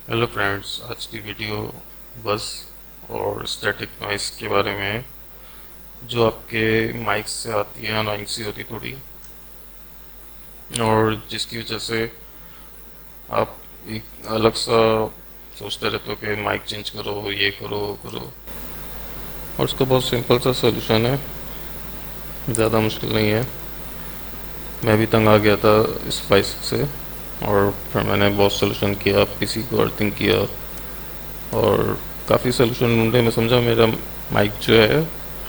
Hello friends, आज की video बस और स्टैटिक नॉइस के बारे में है, जो आपके माइक से आती है, अनोइंग सी होती थोड़ी, और जिसकी वजह से आप एक अलग सा सोचते रहते हो कि माइक चेंज करो, ये करो, वो करो। और उसका बहुत सिंपल सा सोल्यूशन है, ज़्यादा मुश्किल नहीं है। मैं भी तंग आ गया था इस बाइक से, और फिर मैंने बहुत सोल्यूशन किया, पीसी को अर्थिंग किया और काफ़ी सोल्यूशन ढूंढे। मैं समझा मेरा माइक जो है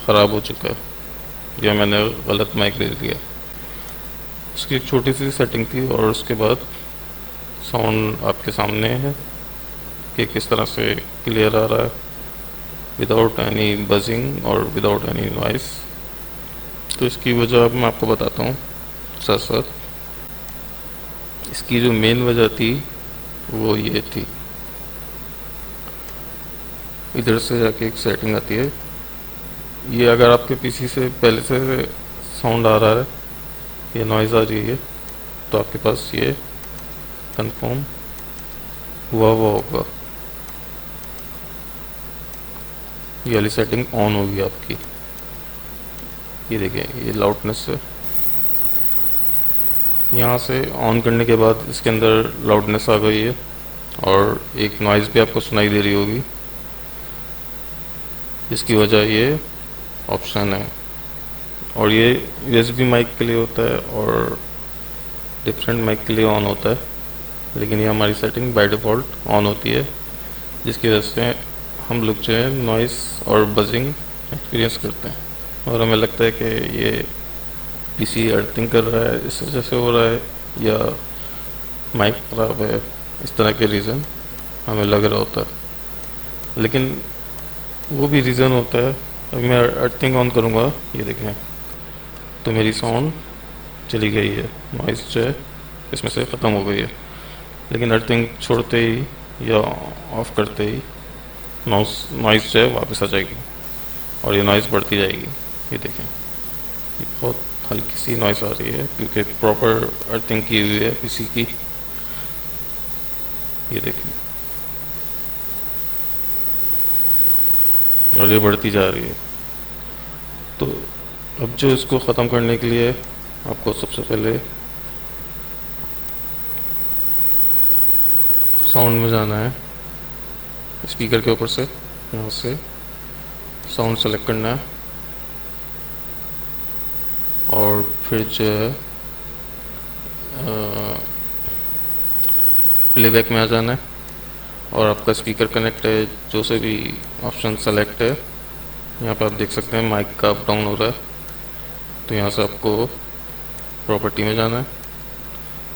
ख़राब हो चुका है, या मैंने गलत माइक ले लिया। उसकी एक छोटी सी सेटिंग थी, और उसके बाद साउंड आपके सामने है कि किस तरह से क्लियर आ रहा है, विदाउट एनी बजिंग और विदाउट एनी नॉइस। तो इसकी वजह अब मैं आपको बताता हूँ साथ साथ। इसकी जो मेन वजह थी वो ये थी, इधर से जाके एक सेटिंग आती है। ये अगर आपके पीसी से पहले से साउंड आ रहा है या नॉइज़ आ रही है, तो आपके पास ये कंफर्म हुआ होगा, ये वाली सेटिंग ऑन होगी आपकी। ये देखिए, ये लाउडनेस है, यहाँ से ऑन करने के बाद इसके अंदर लाउडनेस आ गई है, और एक नॉइज़ भी आपको सुनाई दे रही होगी, जिसकी वजह ये ऑप्शन है। और ये यूएसबी माइक के लिए होता है और डिफरेंट माइक के लिए ऑन होता है, लेकिन ये हमारी सेटिंग बाय डिफ़ॉल्ट ऑन होती है, जिसकी वजह से हम लोग जो है नॉइस और बजिंग एक्सपीरियंस करते हैं। और हमें लगता है कि ये पीसी अर्थिंग कर रहा है, इस वजह से हो रहा है, या माइक ख़राब है, इस तरह के रीज़न हमें लग रहा होता है। लेकिन वो भी रीज़न होता है। अभी मैं अर्थिंग ऑन करूँगा, ये देखें, तो मेरी साउंड चली गई है, नॉइस जो है इसमें से ख़त्म हो गई है। लेकिन अर्थिंग छोड़ते ही या ऑफ करते ही नॉइस जो है वापस आ जाएगी, और ये नॉइस बढ़ती जाएगी। ये देखें, ये बहुत हल्की सी नॉइस आ रही है, क्योंकि प्रॉपर अर्थिंग की हुई है पीसी की। ये देखें, और ये बढ़ती जा रही है। तो अब जो इसको ख़त्म करने के लिए आपको सबसे पहले साउंड में जाना है, स्पीकर के ऊपर से यहाँ से साउंड सेलेक्ट करना है, और फिर जो है प्लेबैक में आ जाना है, और आपका स्पीकर कनेक्ट है, जो से भी ऑप्शन सेलेक्ट है, यहाँ पे आप देख सकते हैं माइक का अप डाउन हो रहा है। तो यहाँ से आपको प्रॉपर्टी में जाना है,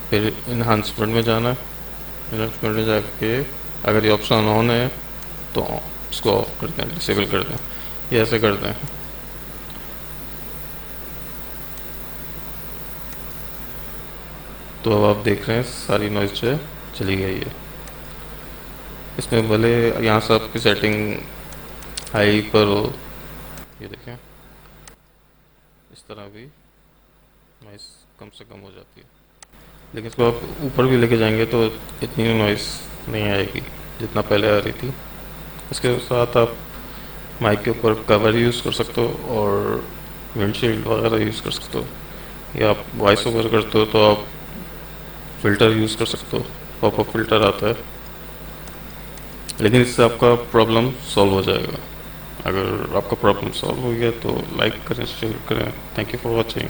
फिर इन्हांसमेंट में जाना है। इन्हांसमेंट में जाके अगर ये ऑप्शन ऑन है तो इसको ऑफ कर दें, डिसेबल कर दें, ये ऐसे कर दें। तो अब आप देख रहे हैं सारी नॉइज़ जो है चली गई है। इसमें भले यहाँ से आपकी सेटिंग हाई पर हो, ये देखें, इस तरह भी नॉइस कम से कम हो जाती है। लेकिन इसको आप ऊपर भी लेके जाएंगे तो इतनी नॉइस नहीं आएगी जितना पहले आ रही थी। इसके साथ आप माइक के ऊपर कवर यूज़ कर सकते हो, और विंडशील्ड वगैरह यूज़ कर सकते हो, या आप वॉइस ओवर करते हो तो आप फ़िल्टर यूज़ कर सकते हो, पॉपअप फ़िल्टर आता है। लेकिन इससे आपका प्रॉब्लम सॉल्व हो जाएगा। अगर आपका प्रॉब्लम सॉल्व हो गया तो लाइक करें, शेयर करें। Thank you for watching.